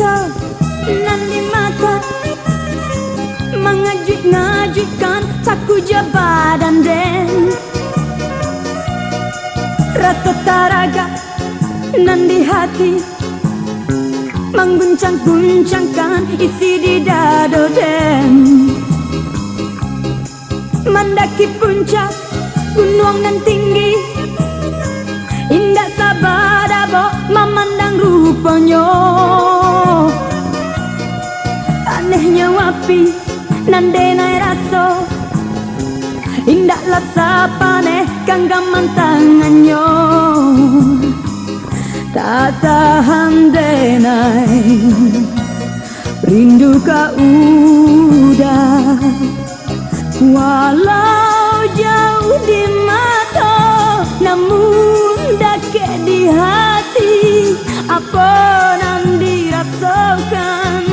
rasa nan di mata mengajut-ngajutkan saku badan den. Rasa taraga nan di hati mengguncang-guncangkan isi di dado den. Mendaki puncak gunung nan tinggi, indah sabadabo memandang rupanya. Anehnya wapi nan denai raso, indahlah sapane genggaman tangannya. Tak tahan denai rindu kau udah, walau jauh di mata namun dake di hati. Apa nan dirasakan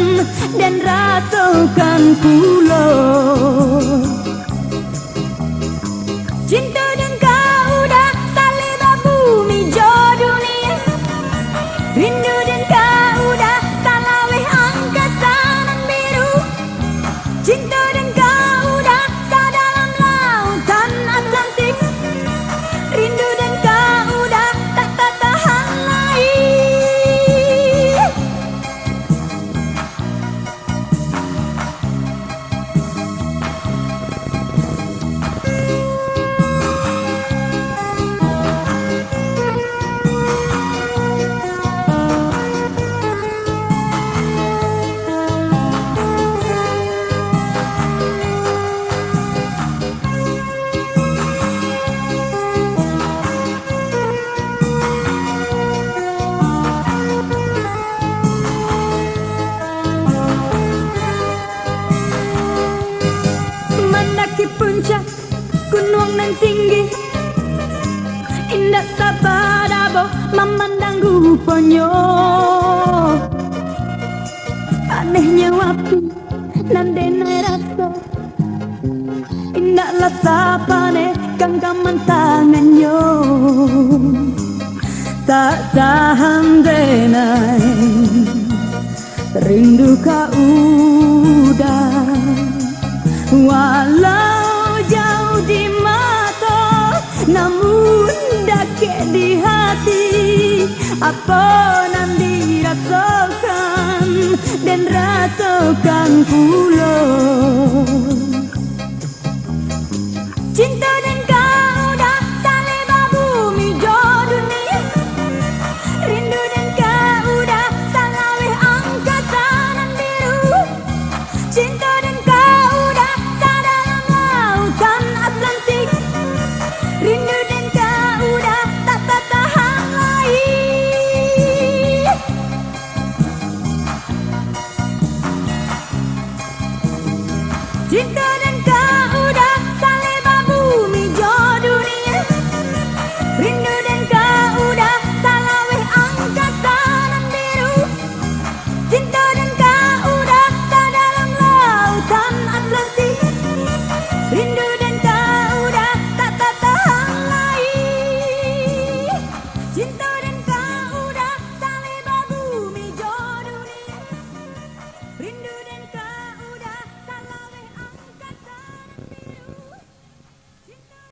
dan rasakan pula. Cinta dan kau dah salib bumi jo dunia, rindu dan kau dah salawih angkasa nan biru. Cinta dan kau dah sadalam lautan Atlantik, rindu dan kau dah tak tahan lagi. Mendaki puncak gunung nan tinggi, indah sabadabo memandang rupanya. Anehnya wapi nan denai rasa, indahlah sapane genggaman tangannya. Tak tahan denai rindu kau udah, walau jauh di mata namun dake di hati. Apa nan dirasakan dan rasakan pula. Cinta dan kau dah salib bumi jo dunia, rindu dan kau dah salawih angkasa nan biru. Cinta dan kau dah sadalam lautan Atlantik, rindu dan kau dah tak tahan lagi. Cinta dan kau dah salib bumi jo dunia, rindu dan kau dah salawih angkasa nan biru. Cinta dan kau dah sadalam lautan Atlantik, rindu dan kau dah tak tahan lagi. Cinta dan kau dah salib bumi jo dunia, rindu